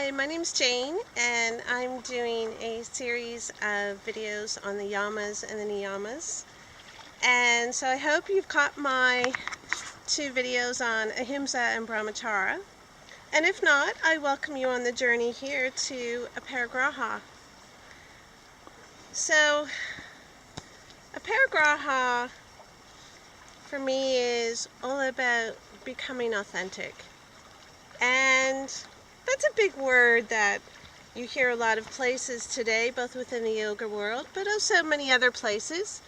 Hi, my name's Jane, and I'm doing a series of videos on the yamas and the niyamas. And so I hope you've caught my two videos on Ahimsa and Brahmacharya. And if not, I welcome you on the journey here to Aparigraha. So, Aparigraha for me is all about becoming authentic. And that's a big word that you hear a lot of places today, both within the yoga world, but also many other places.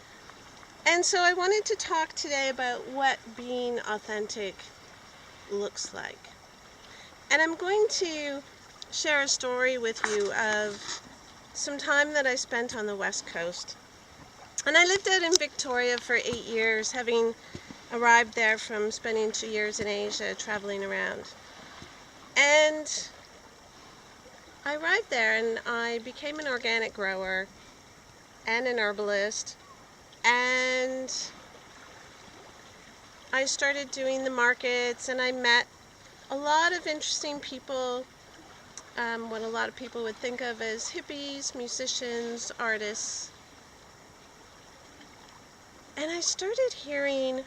And so I wanted to talk today about what being authentic looks like. And I'm going to share a story with you of some time that I spent on the West Coast. And I lived out in Victoria for 8 years, having arrived there from spending 2 years in Asia, traveling around. And I arrived there and I became an organic grower and an herbalist, and I started doing the markets, and I met a lot of interesting people, what a lot of people would think of as hippies, musicians, artists. And I started hearing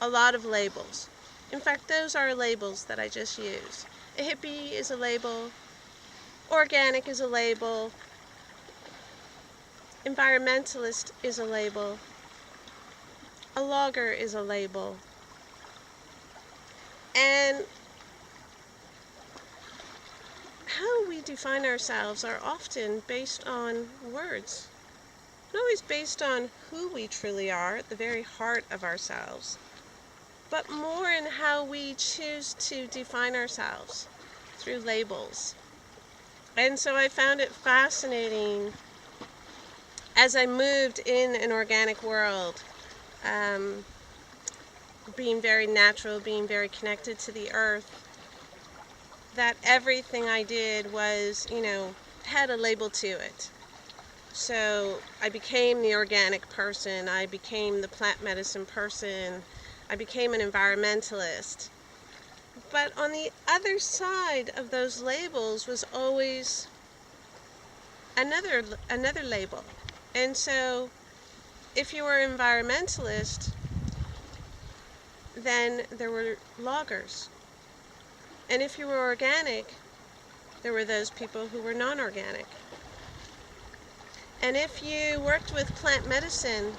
a lot of labels. In fact, those are labels that I just used. A hippie is a label, organic is a label, environmentalist is a label, a logger is a label. And how we define ourselves are often based on words. Not always based on who we truly are at the very heart of ourselves, but more in how we choose to define ourselves through labels. And so I found it fascinating as I moved in an organic world, being very natural, being very connected to the earth, that everything I did was, had a label to it. So I became the organic person, I became the plant medicine person, I became an environmentalist. But on the other side of those labels was always another label. And so if you were an environmentalist, then there were loggers. And if you were organic, there were those people who were non-organic. And if you worked with plant medicine,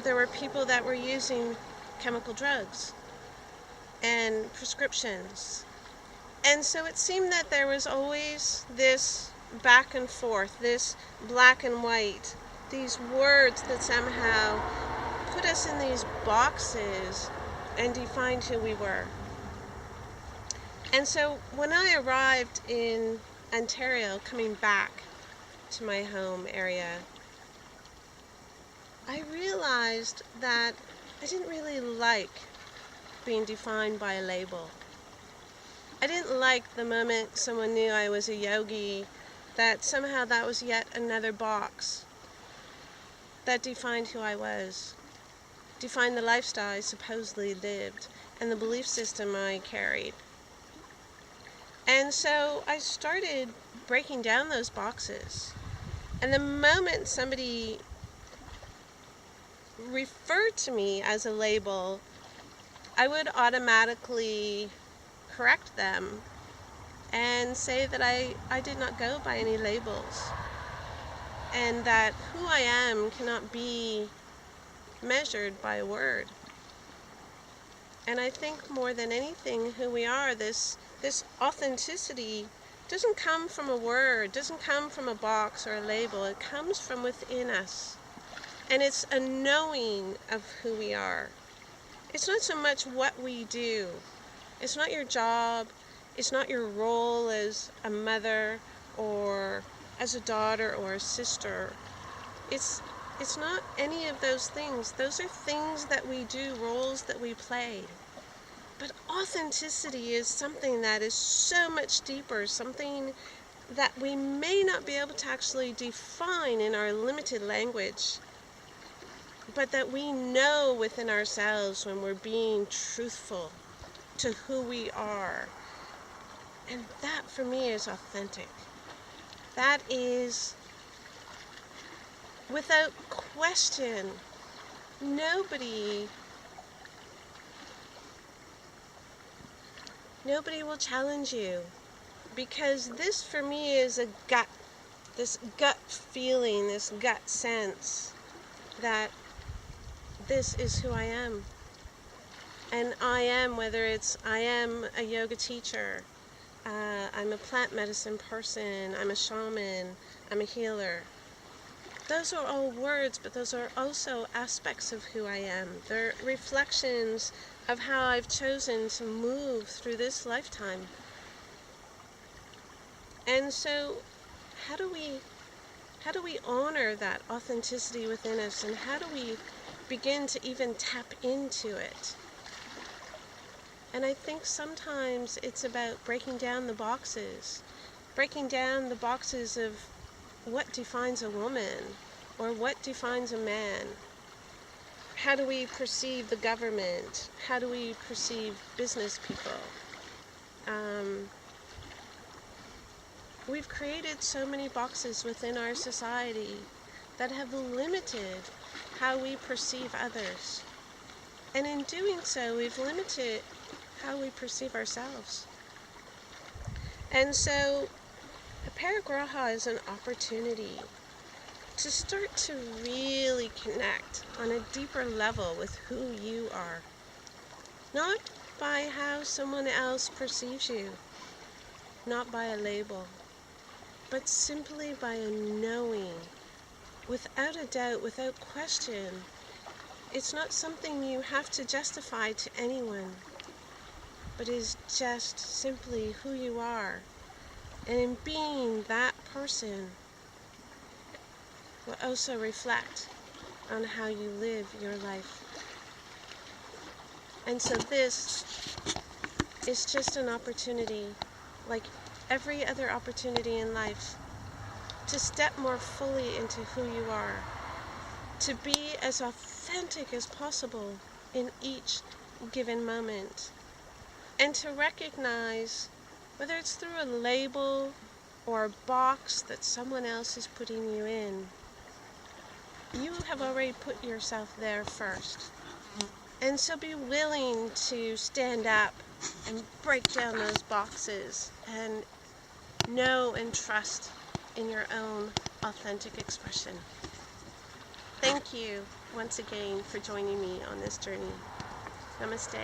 there were people that were using chemical drugs and prescriptions. And so it seemed that there was always this back and forth, this black and white, these words that somehow put us in these boxes and defined who we were. And so when I arrived in Ontario, coming back to my home area, I realized that I didn't really like being defined by a label. I didn't like the moment someone knew I was a yogi, that somehow that was yet another box that defined who I was, defined the lifestyle I supposedly lived, and the belief system I carried. And so I started breaking down those boxes. And the moment somebody referred to me as a label, I would automatically correct them and say that I did not go by any labels, and that who I am cannot be measured by a word. And I think more than anything, who we are, this authenticity doesn't come from a word, doesn't come from a box or a label. It comes from within us. And it's a knowing of who we are. It's not so much what we do. It's not your job. It's not your role as a mother or as a daughter or a sister. It's not any of those things. Those are things that we do, roles that we play. But authenticity is something that is so much deeper, something that we may not be able to actually define in our limited language, but that we know within ourselves when we're being truthful to who we are. And that for me is authentic. That is, without question, nobody will challenge you, because this for me is this gut feeling, this gut sense that this is who I am. And I am, whether it's I am a yoga teacher, I'm a plant medicine person, I'm a shaman, I'm a healer. Those are all words, but those are also aspects of who I am. They're reflections of how I've chosen to move through this lifetime. And so, how do we honor that authenticity within us, and how do we begin to even tap into it? And I think sometimes it's about breaking down the boxes of what defines a woman or what defines a man. How do we perceive the government? How do we perceive business people? We've created so many boxes within our society that have limited how we perceive others. And in doing so, we've limited how we perceive ourselves. And so, Aparigraha is an opportunity to start to really connect on a deeper level with who you are. Not by how someone else perceives you, not by a label, but simply by a knowing, without a doubt, without question. It's not something you have to justify to anyone, but is just simply who you are. And in being that person will also reflect on how you live your life. And so this is just an opportunity, like every other opportunity in life, to step more fully into who you are, to be as authentic as possible in each given moment, and to recognize, whether it's through a label or a box that someone else is putting you in, you have already put yourself there first. And so be willing to stand up and break down those boxes and know and trust in your own authentic expression. Thank you once again for joining me on this journey. Namaste.